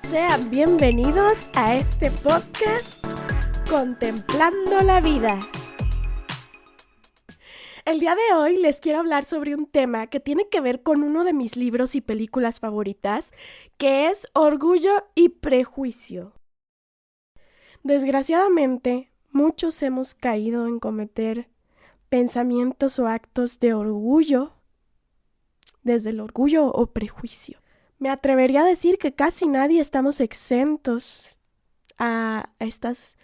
Sean bienvenidos a este podcast Contemplando la Vida. El día de hoy les quiero hablar sobre un tema que tiene que ver con uno de mis libros y películas favoritas, que es Orgullo y Prejuicio. Desgraciadamente, muchos hemos caído en cometer pensamientos o actos de orgullo, desde el orgullo o prejuicio. Me atrevería a decir que casi nadie estamos exentos a estas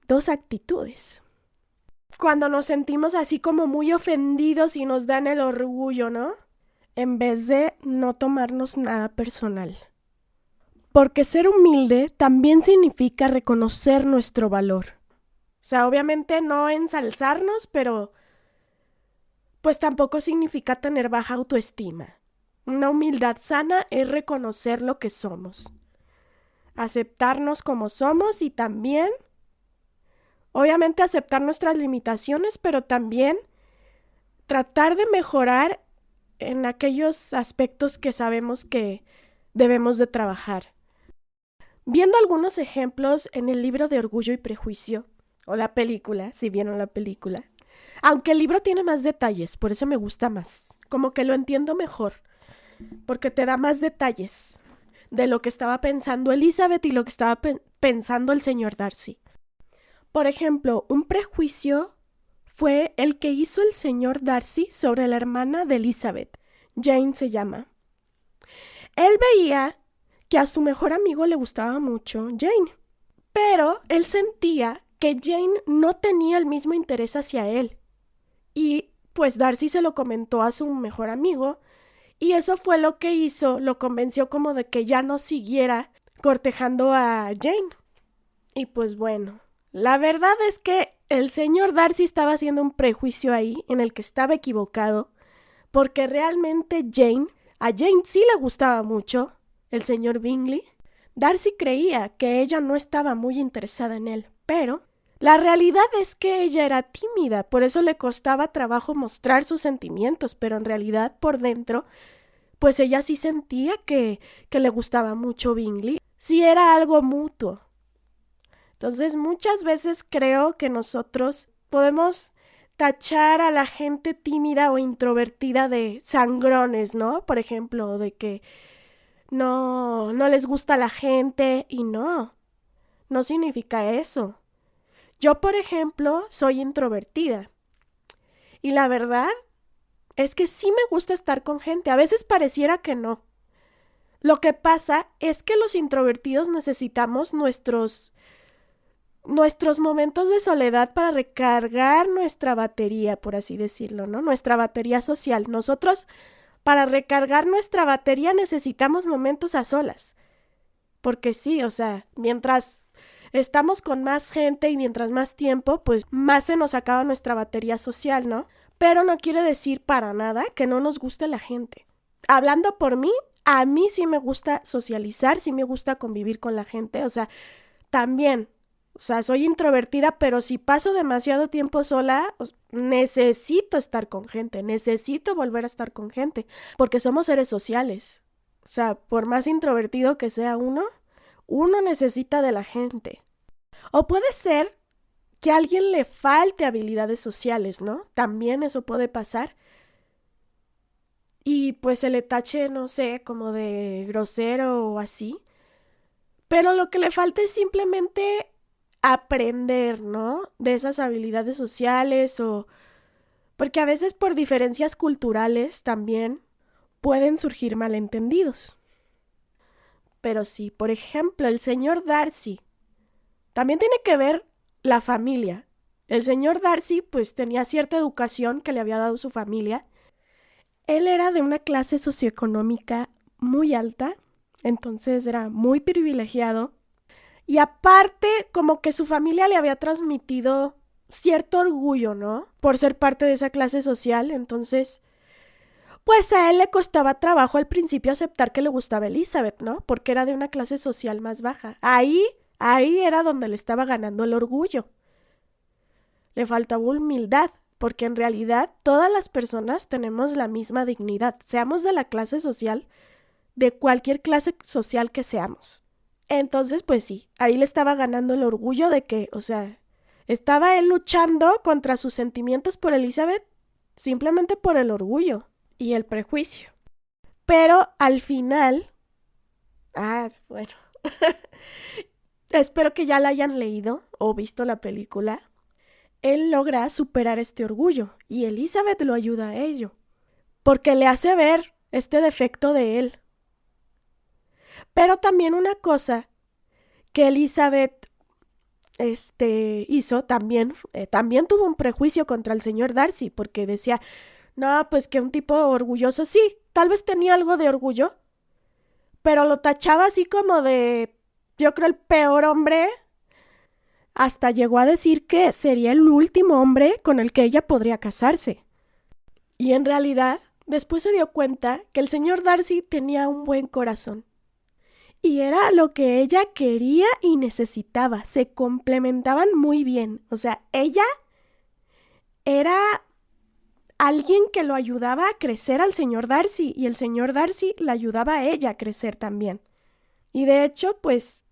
dos actitudes. Cuando nos sentimos así como muy ofendidos y nos dan el orgullo, ¿no? En vez de no tomarnos nada personal. Porque ser humilde también significa reconocer nuestro valor. O sea, obviamente no ensalzarnos, pero pues tampoco significa tener baja autoestima. Una humildad sana es reconocer lo que somos, aceptarnos como somos y también, obviamente, aceptar nuestras limitaciones, pero también tratar de mejorar en aquellos aspectos que sabemos que debemos de trabajar. Viendo algunos ejemplos en el libro de Orgullo y Prejuicio, o la película, si vieron la película, aunque el libro tiene más detalles, por eso me gusta más, como que lo entiendo mejor. Porque te da más detalles de lo que estaba pensando Elizabeth y lo que estaba pensando el señor Darcy. Por ejemplo, un prejuicio fue el que hizo el señor Darcy sobre la hermana de Elizabeth. Jane se llama. Él veía que a su mejor amigo le gustaba mucho Jane, pero él sentía que Jane no tenía el mismo interés hacia él. Y pues Darcy se lo comentó a su mejor amigo. Y eso fue lo que hizo, lo convenció como de que ya no siguiera cortejando a Jane. Y pues bueno, la verdad es que el señor Darcy estaba haciendo un prejuicio ahí en el que estaba equivocado, porque realmente a Jane sí le gustaba mucho el señor Bingley. Darcy creía que ella no estaba muy interesada en él, pero la realidad es que ella era tímida, por eso le costaba trabajo mostrar sus sentimientos, pero en realidad por dentro, pues ella sí sentía que le gustaba mucho Bingley. Sí era algo mutuo. Entonces muchas veces creo que nosotros podemos tachar a la gente tímida o introvertida de sangrones, ¿no? Por ejemplo, de que no les gusta la gente y no significa eso. Yo, por ejemplo, soy introvertida y la verdad es que sí me gusta estar con gente. A veces pareciera que no. Lo que pasa es que los introvertidos necesitamos nuestros momentos de soledad para recargar nuestra batería, por así decirlo, ¿no? Nuestra batería social. Nosotros, para recargar nuestra batería, necesitamos momentos a solas. Porque sí, o sea, mientras estamos con más gente y mientras más tiempo, pues más se nos acaba nuestra batería social, ¿no? Pero no quiere decir para nada que no nos guste la gente. Hablando por mí, a mí sí me gusta socializar, sí me gusta convivir con la gente, o sea, también, o sea, soy introvertida, pero si paso demasiado tiempo sola, necesito estar con gente, necesito volver a estar con gente, porque somos seres sociales. O sea, por más introvertido que sea uno necesita de la gente. O puede ser que a alguien le falte habilidades sociales, ¿no? También eso puede pasar. Y pues se le tache, no sé, como de grosero o así. Pero lo que le falta es simplemente aprender, ¿no? De esas habilidades sociales o... Porque a veces por diferencias culturales también pueden surgir malentendidos. Pero sí, por ejemplo, el señor Darcy también tiene que ver la familia. El señor Darcy pues tenía cierta educación que le había dado su familia. Él era de una clase socioeconómica muy alta, entonces era muy privilegiado. Y aparte, como que su familia le había transmitido cierto orgullo, ¿no? Por ser parte de esa clase social, entonces pues a él le costaba trabajo al principio aceptar que le gustaba Elizabeth, ¿no? Porque era de una clase social más baja. Ahí era donde le estaba ganando el orgullo. Le faltaba humildad, porque en realidad todas las personas tenemos la misma dignidad, seamos de la clase social, de cualquier clase social que seamos. Entonces, pues sí, ahí le estaba ganando el orgullo de que, o sea, estaba él luchando contra sus sentimientos por Elizabeth simplemente por el orgullo y el prejuicio. Pero al final, bueno, espero que ya la hayan leído o visto la película. Él logra superar este orgullo y Elizabeth lo ayuda a ello, porque le hace ver este defecto de él. Pero también una cosa que Elizabeth hizo también tuvo un prejuicio contra el señor Darcy, porque decía, no, pues que un tipo orgulloso, sí, tal vez tenía algo de orgullo, pero lo tachaba así como de, yo creo, el peor hombre. Hasta llegó a decir que sería el último hombre con el que ella podría casarse. Y en realidad, después se dio cuenta que el señor Darcy tenía un buen corazón. Y era lo que ella quería y necesitaba. Se complementaban muy bien. O sea, ella era alguien que lo ayudaba a crecer al señor Darcy y el señor Darcy la ayudaba a ella a crecer también. Y de hecho, pues,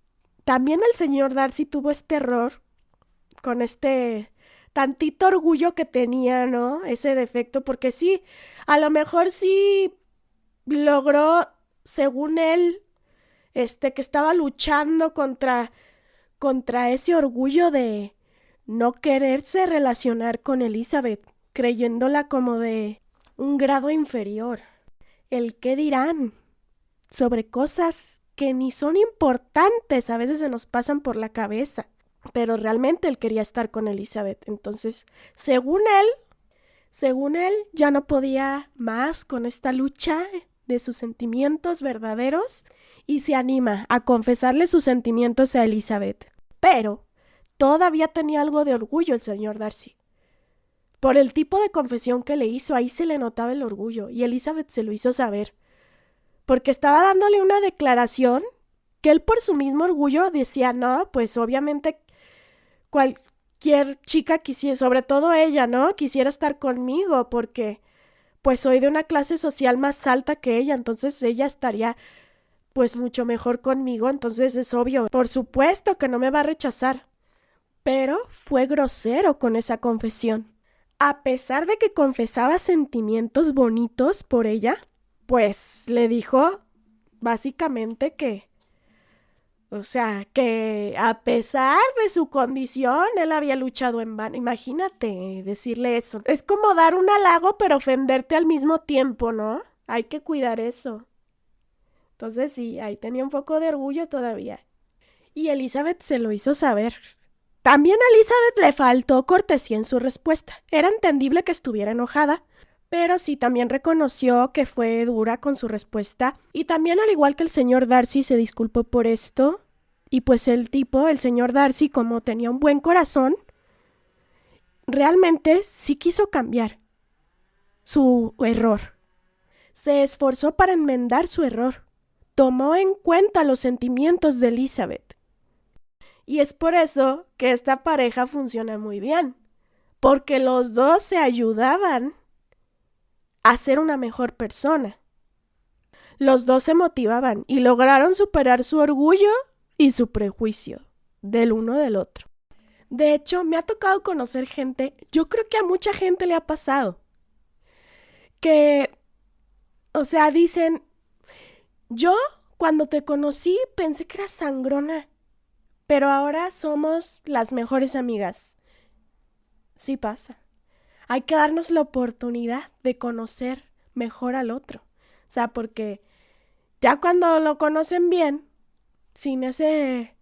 también el señor Darcy tuvo este error con este tantito orgullo que tenía, ¿no? Ese defecto, porque sí, a lo mejor sí logró, según él, que estaba luchando contra ese orgullo de no quererse relacionar con Elizabeth, creyéndola como de un grado inferior. El qué dirán sobre cosas que ni son importantes, a veces se nos pasan por la cabeza, pero realmente él quería estar con Elizabeth. Entonces, según él, ya no podía más con esta lucha de sus sentimientos verdaderos y se anima a confesarle sus sentimientos a Elizabeth. Pero todavía tenía algo de orgullo el señor Darcy. Por el tipo de confesión que le hizo, ahí se le notaba el orgullo y Elizabeth se lo hizo saber. Porque estaba dándole una declaración que él por su mismo orgullo decía, no, pues obviamente cualquier chica quisiera, sobre todo ella, ¿no? Quisiera estar conmigo porque pues soy de una clase social más alta que ella, entonces ella estaría pues mucho mejor conmigo, entonces es obvio, por supuesto que no me va a rechazar. Pero fue grosero con esa confesión. A pesar de que confesaba sentimientos bonitos por ella, pues le dijo básicamente que, o sea, que a pesar de su condición, él había luchado en vano. Imagínate decirle eso. Es como dar un halago pero ofenderte al mismo tiempo, ¿no? Hay que cuidar eso. Entonces sí, ahí tenía un poco de orgullo todavía. Y Elizabeth se lo hizo saber. También a Elizabeth le faltó cortesía en su respuesta. Era entendible que estuviera enojada, pero sí también reconoció que fue dura con su respuesta. Y también, al igual que el señor Darcy, se disculpó por esto. Y pues el señor Darcy, como tenía un buen corazón, realmente sí quiso cambiar su error. Se esforzó para enmendar su error. Tomó en cuenta los sentimientos de Elizabeth. Y es por eso que esta pareja funciona muy bien, porque los dos se ayudaban a ser una mejor persona. Los dos se motivaban y lograron superar su orgullo y su prejuicio del uno del otro. De hecho, me ha tocado conocer gente, yo creo que a mucha gente le ha pasado, que, o sea, dicen, yo cuando te conocí pensé que eras sangrona, pero ahora somos las mejores amigas. Sí pasa. Hay que darnos la oportunidad de conocer mejor al otro. O sea, porque ya cuando lo conocen bien, sin ese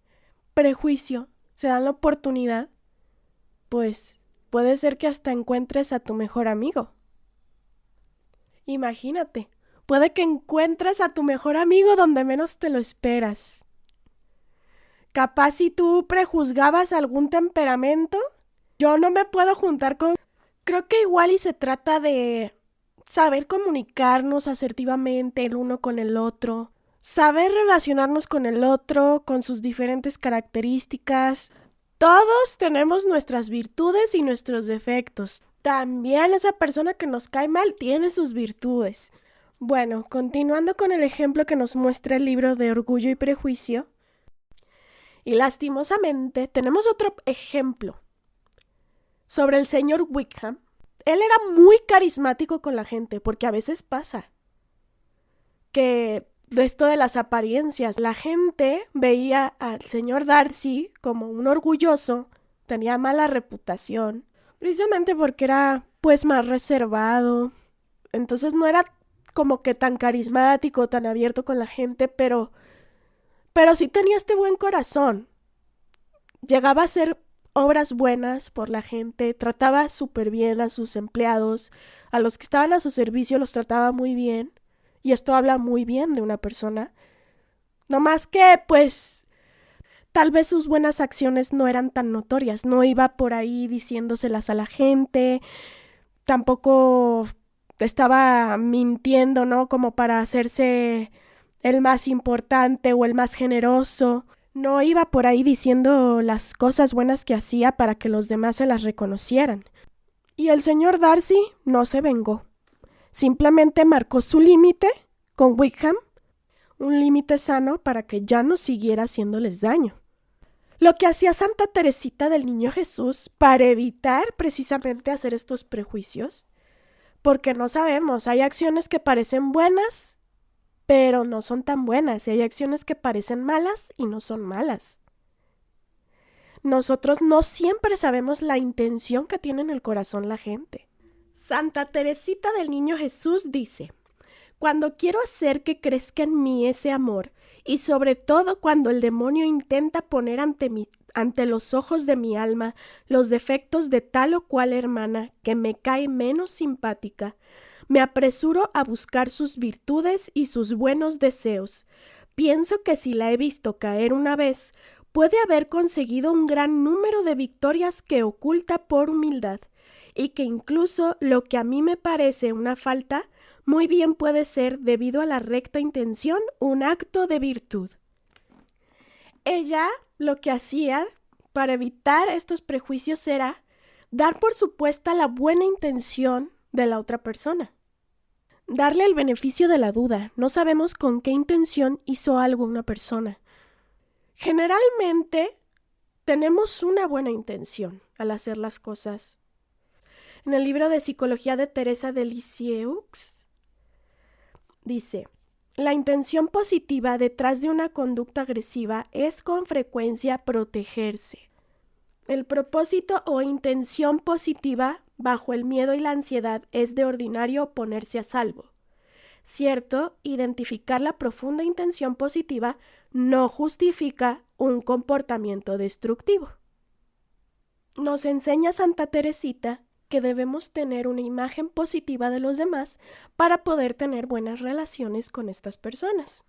prejuicio, se dan la oportunidad, pues puede ser que hasta encuentres a tu mejor amigo. Imagínate, puede que encuentres a tu mejor amigo donde menos te lo esperas. Capaz si tú prejuzgabas algún temperamento, yo no me puedo juntar con... Creo que igual y se trata de saber comunicarnos asertivamente el uno con el otro, saber relacionarnos con el otro, con sus diferentes características. Todos tenemos nuestras virtudes y nuestros defectos. También esa persona que nos cae mal tiene sus virtudes. Bueno, continuando con el ejemplo que nos muestra el libro de Orgullo y Prejuicio, Y lastimosamente tenemos otro ejemplo sobre el señor Wickham. Él era muy carismático con la gente, porque a veces pasa que de esto de las apariencias, la gente veía al señor Darcy como un orgulloso, tenía mala reputación, precisamente porque era pues más reservado, entonces no era como que tan carismático, tan abierto con la gente, pero sí tenía este buen corazón. Llegaba a hacer obras buenas por la gente, trataba súper bien a sus empleados, a los que estaban a su servicio los trataba muy bien, y esto habla muy bien de una persona. No más que, pues, tal vez sus buenas acciones no eran tan notorias, no iba por ahí diciéndoselas a la gente, tampoco estaba mintiendo, ¿no? Como para hacerse el más importante o el más generoso. No iba por ahí diciendo las cosas buenas que hacía para que los demás se las reconocieran. Y el señor Darcy no se vengó. Simplemente marcó su límite con Wickham, un límite sano para que ya no siguiera haciéndoles daño. Lo que hacía Santa Teresita del Niño Jesús para evitar precisamente hacer estos prejuicios, porque no sabemos, hay acciones que parecen buenas, pero no son tan buenas, y hay acciones que parecen malas y no son malas. Nosotros no siempre sabemos la intención que tiene en el corazón la gente. Santa Teresita del Niño Jesús dice: cuando quiero hacer que crezca en mí ese amor, y sobre todo cuando el demonio intenta poner ante los ojos de mi alma los defectos de tal o cual hermana que me cae menos simpática, me apresuro a buscar sus virtudes y sus buenos deseos. Pienso que si la he visto caer una vez, puede haber conseguido un gran número de victorias que oculta por humildad, y que incluso lo que a mí me parece una falta, muy bien puede ser, debido a la recta intención, un acto de virtud. Ella lo que hacía para evitar estos prejuicios era dar por supuesta la buena intención de la otra persona. Darle el beneficio de la duda. No sabemos con qué intención hizo algo una persona. Generalmente tenemos una buena intención al hacer las cosas. En el libro de Psicología de Teresa de Lisieux dice: la intención positiva detrás de una conducta agresiva es con frecuencia protegerse. El propósito o intención positiva bajo el miedo y la ansiedad es de ordinario ponerse a salvo. Cierto, identificar la profunda intención positiva no justifica un comportamiento destructivo. Nos enseña Santa Teresita que debemos tener una imagen positiva de los demás para poder tener buenas relaciones con estas personas.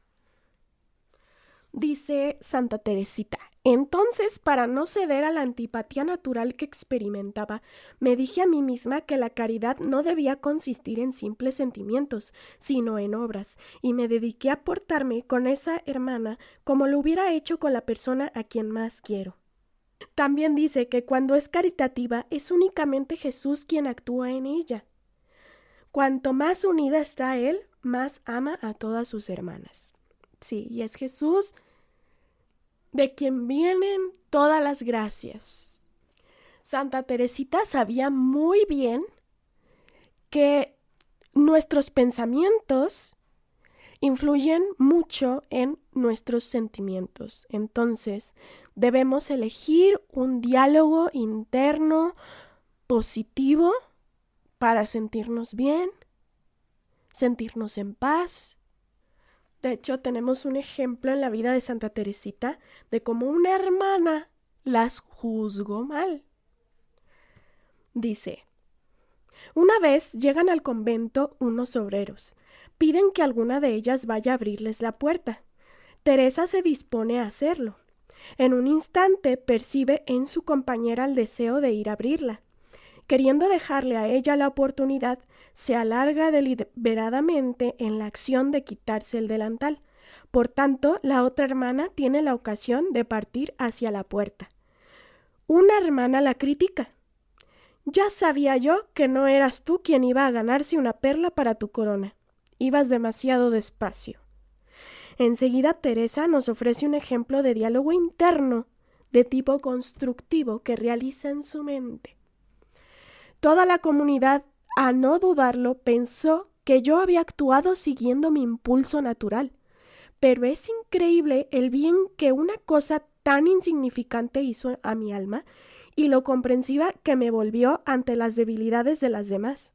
Dice Santa Teresita: entonces, para no ceder a la antipatía natural que experimentaba, me dije a mí misma que la caridad no debía consistir en simples sentimientos, sino en obras, y me dediqué a portarme con esa hermana como lo hubiera hecho con la persona a quien más quiero. También dice que cuando es caritativa es únicamente Jesús quien actúa en ella. Cuanto más unida está Él, más ama a todas sus hermanas. Sí, y es Jesús de quien vienen todas las gracias. Santa Teresita sabía muy bien que nuestros pensamientos influyen mucho en nuestros sentimientos. Entonces, debemos elegir un diálogo interno positivo para sentirnos bien, sentirnos en paz. De hecho, tenemos un ejemplo en la vida de Santa Teresita de cómo una hermana las juzgó mal. Dice: una vez llegan al convento unos obreros. Piden que alguna de ellas vaya a abrirles la puerta. Teresa se dispone a hacerlo. En un instante percibe en su compañera el deseo de ir a abrirla. Queriendo dejarle a ella la oportunidad, se alarga deliberadamente en la acción de quitarse el delantal. Por tanto, la otra hermana tiene la ocasión de partir hacia la puerta. Una hermana la critica: ya sabía yo que no eras tú quien iba a ganarse una perla para tu corona. Ibas demasiado despacio. Enseguida Teresa nos ofrece un ejemplo de diálogo interno de tipo constructivo que realiza en su mente. Toda la comunidad, a no dudarlo, pensó que yo había actuado siguiendo mi impulso natural, pero es increíble el bien que una cosa tan insignificante hizo a mi alma y lo comprensiva que me volvió ante las debilidades de las demás.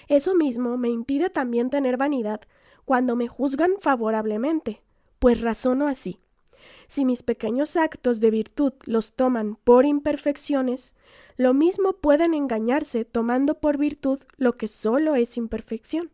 Eso mismo me impide también tener vanidad cuando me juzgan favorablemente, pues razono así. Si mis pequeños actos de virtud los toman por imperfecciones, lo mismo pueden engañarse tomando por virtud lo que solo es imperfección.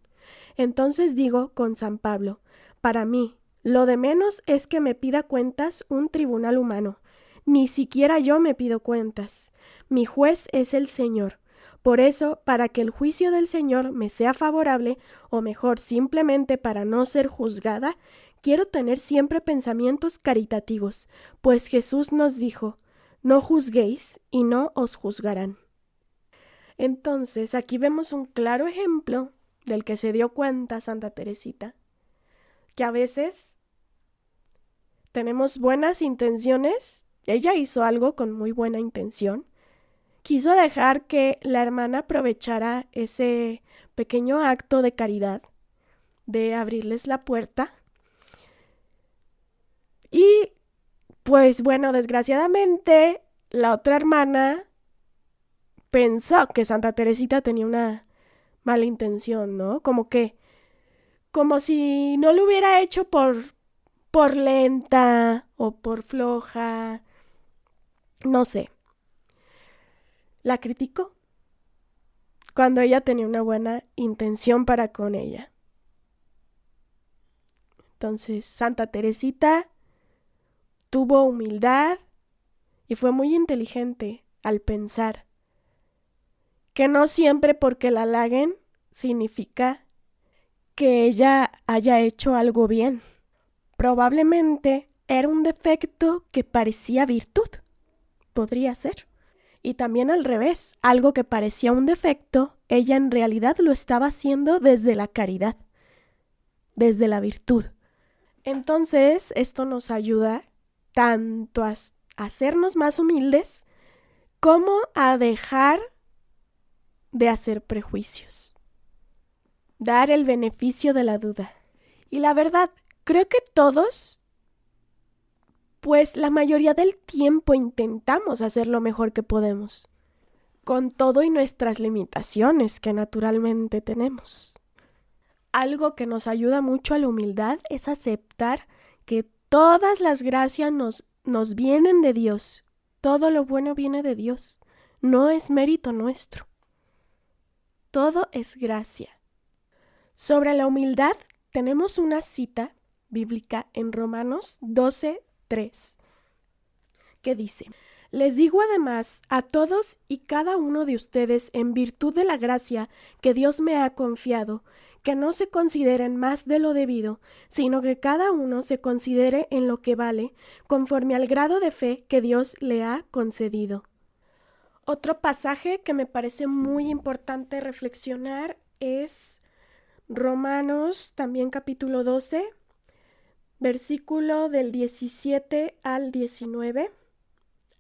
Entonces digo con San Pablo, para mí, lo de menos es que me pida cuentas un tribunal humano. Ni siquiera yo me pido cuentas. Mi juez es el Señor. Por eso, para que el juicio del Señor me sea favorable, o mejor, simplemente para no ser juzgada, quiero tener siempre pensamientos caritativos, pues Jesús nos dijo, no juzguéis y no os juzgarán. Entonces, aquí vemos un claro ejemplo del que se dio cuenta Santa Teresita, que a veces tenemos buenas intenciones. Ella hizo algo con muy buena intención. Quiso dejar que la hermana aprovechara ese pequeño acto de caridad, de abrirles la puerta. Y pues bueno, desgraciadamente la otra hermana pensó que Santa Teresita tenía una mala intención, ¿no? Como si no lo hubiera hecho por lenta o por floja, no sé. La criticó cuando ella tenía una buena intención para con ella. Entonces, Santa Teresita tuvo humildad y fue muy inteligente al pensar que no siempre porque la halaguen significa que ella haya hecho algo bien. Probablemente era un defecto que parecía virtud. Podría ser. Y también al revés, algo que parecía un defecto, ella en realidad lo estaba haciendo desde la caridad, desde la virtud. Entonces, esto nos ayuda tanto a hacernos más humildes como a dejar de hacer prejuicios. Dar el beneficio de la duda. Y la verdad, creo que todos, pues la mayoría del tiempo intentamos hacer lo mejor que podemos, con todo y nuestras limitaciones que naturalmente tenemos. Algo que nos ayuda mucho a la humildad es aceptar que todas las gracias nos vienen de Dios. Todo lo bueno viene de Dios. No es mérito nuestro. Todo es gracia. Sobre la humildad tenemos una cita bíblica en Romanos 12:3, que dice: les digo además a todos y cada uno de ustedes, en virtud de la gracia que Dios me ha confiado, que no se consideren más de lo debido, sino que cada uno se considere en lo que vale, conforme al grado de fe que Dios le ha concedido. Otro pasaje que me parece muy importante reflexionar es Romanos, también capítulo 12, versículo del 17 al 19.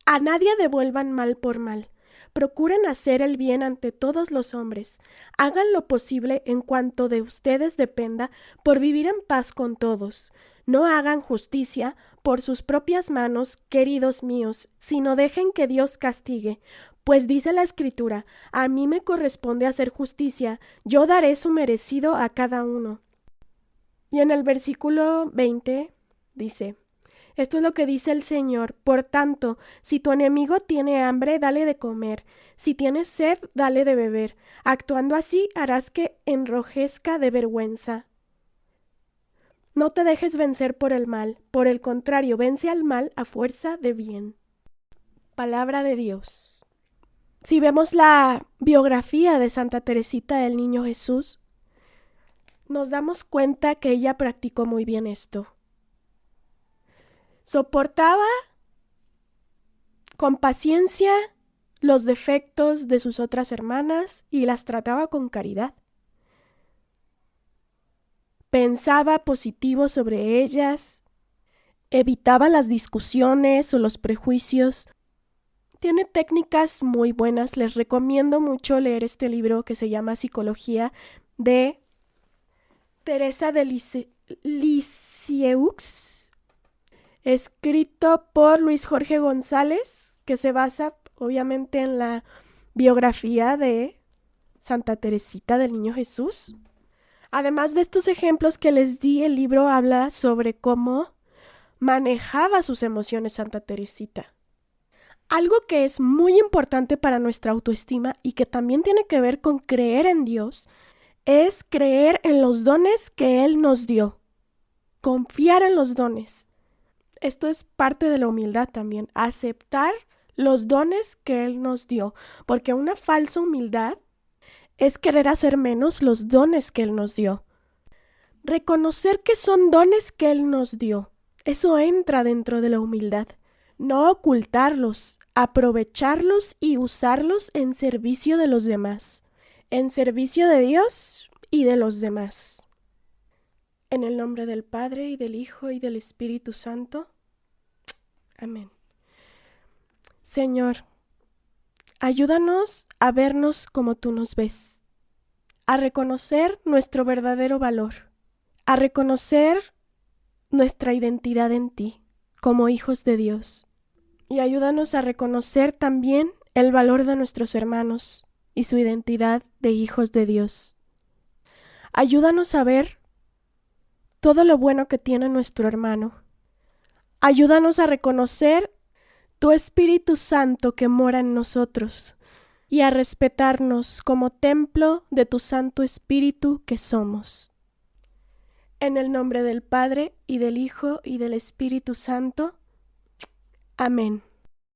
A nadie devuelvan mal por mal. Procuren hacer el bien ante todos los hombres. Hagan lo posible en cuanto de ustedes dependa por vivir en paz con todos. No hagan justicia por sus propias manos, queridos míos, sino dejen que Dios castigue. Pues dice la Escritura, a mí me corresponde hacer justicia, yo daré su merecido a cada uno. Y en el versículo 20 dice: esto es lo que dice el Señor. Por tanto, si tu enemigo tiene hambre, dale de comer. Si tiene sed, dale de beber. Actuando así, harás que enrojezca de vergüenza. No te dejes vencer por el mal. Por el contrario, vence al mal a fuerza de bien. Palabra de Dios. Si vemos la biografía de Santa Teresita del Niño Jesús, nos damos cuenta que ella practicó muy bien esto. Soportaba con paciencia los defectos de sus otras hermanas y las trataba con caridad. pensaba positivo sobre ellas, evitaba las discusiones o los prejuicios. Tiene técnicas muy buenas. Les recomiendo mucho leer este libro que se llama Psicología de Teresa de Lisieux, escrito por Luis Jorge González, que se basa obviamente en la biografía de Santa Teresita del Niño Jesús. Además de estos ejemplos que les di, el libro habla sobre cómo manejaba sus emociones Santa Teresita. Algo que es muy importante para nuestra autoestima y que también tiene que ver con creer en Dios es creer en los dones que Él nos dio. Confiar en los dones. Esto es parte de la humildad también. Aceptar los dones que Él nos dio. Porque una falsa humildad es querer hacer menos los dones que Él nos dio. Reconocer que son dones que Él nos dio. Eso entra dentro de la humildad. No ocultarlos, aprovecharlos y usarlos en servicio de los demás, en servicio de Dios y de los demás. En el nombre del Padre, y del Hijo, y del Espíritu Santo. Amén. Señor, ayúdanos a vernos como tú nos ves, a reconocer nuestro verdadero valor, a reconocer nuestra identidad en ti como hijos de Dios. Y ayúdanos a reconocer también el valor de nuestros hermanos y su identidad de hijos de Dios. Ayúdanos a ver todo lo bueno que tiene nuestro hermano. Ayúdanos a reconocer tu Espíritu Santo que mora en nosotros y a respetarnos como templo de tu Santo Espíritu que somos. En el nombre del Padre, y del Hijo, y del Espíritu Santo. Amén.